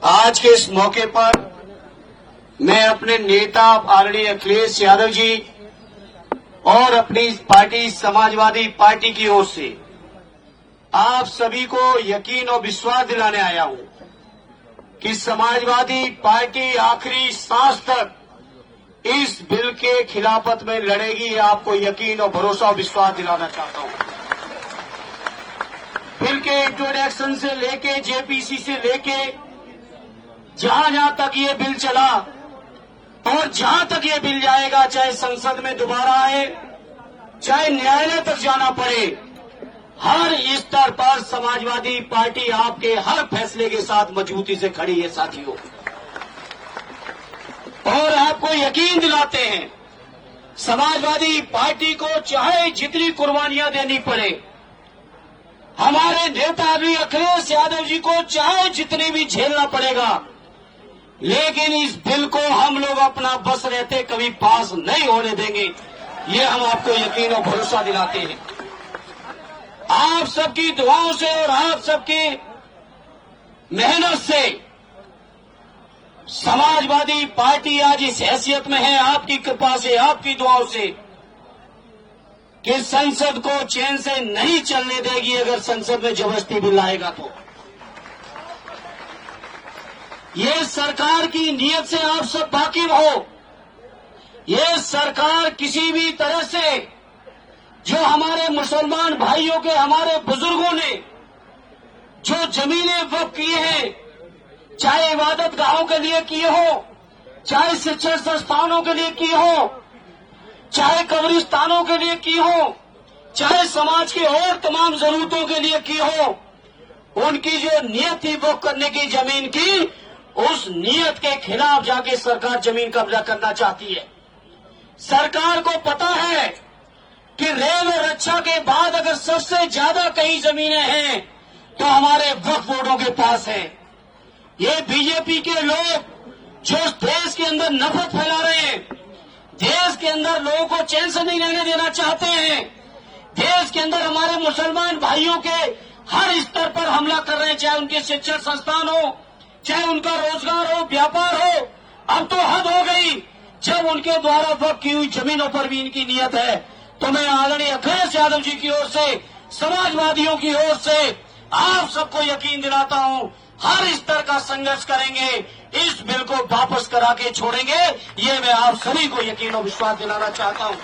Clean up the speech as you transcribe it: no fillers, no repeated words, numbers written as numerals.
आज के इस मौके पर मैं अपने नेता आदरणीय अखिलेश यादव जी और अपनी पार्टी समाजवादी पार्टी की ओर से आप सभी को यकीन और विश्वास दिलाने आया हूं कि समाजवादी पार्टी आखिरी सांस तक इस बिल के खिलाफत में लड़ेगी। आपको यकीन और भरोसा और विश्वास दिलाना चाहता हूं। बिल के इंट्रोडक्शन से लेके जेपीसी से लेके जहां तक ये बिल चला और जहां तक ये बिल जाएगा, चाहे संसद में दोबारा आए, चाहे न्यायालय तक जाना पड़े, हर स्तर पर समाजवादी पार्टी आपके हर फैसले के साथ मजबूती से खड़ी है साथियों। और आपको यकीन दिलाते हैं, समाजवादी पार्टी को चाहे जितनी कुर्बानियां देनी पड़े, हमारे नेता अखिलेश यादव जी को चाहे जितनी भी झेलना पड़ेगा, लेकिन इस बिल को हम लोग अपना बस रहते कभी पास नहीं होने देंगे। ये हम आपको यकीन और भरोसा दिलाते हैं। आप सबकी दुआओं से और आप सबकी मेहनत से समाजवादी पार्टी आज इस हैसियत में है, आपकी कृपा से, आपकी दुआओं से, कि संसद को चैन से नहीं चलने देगी। अगर संसद में जबरदस्ती बिल आएगा तो ये सरकार की नीयत से आप सब वाकिफ हो। ये सरकार किसी भी तरह से जो हमारे मुसलमान भाइयों के, हमारे बुजुर्गों ने जो जमीनें वक्फ की हैं, चाहे इबादत गाहों के लिए की हो, चाहे शिक्षण संस्थानों के लिए की हो, चाहे कब्रिस्तानों के लिए की हो, चाहे समाज की और तमाम जरूरतों के लिए की हो, उनकी जो नीयत थी वक्फ करने की जमीन की, उस नीयत के खिलाफ जाके सरकार जमीन कब्जा करना चाहती है। सरकार को पता है कि रेल और रक्षा के बाद अगर सबसे ज्यादा कहीं जमीनें हैं तो हमारे वक्फ बोर्डों के पास है। ये बीजेपी के लोग जो देश के अंदर नफरत फैला रहे हैं, देश के अंदर लोगों को चैन से नहीं रहने देना चाहते हैं, देश के अंदर हमारे मुसलमान भाइयों के हर स्तर पर हमला कर रहे हैं, चाहे उनके शिक्षण संस्थान हो, चाहे उनका रोजगार हो, व्यापार हो। अब तो हद हो गई जब उनके द्वारा वक्फ की हुई जमीनों पर भी इनकी नीयत है। तो मैं आदरणीय अखिलेश यादव जी की ओर से, समाजवादियों की ओर से आप सबको यकीन दिलाता हूं, हर स्तर का संघर्ष करेंगे, इस बिल को वापस करा के छोड़ेंगे। ये मैं आप सभी को यकीन और विश्वास दिलाना चाहता हूं।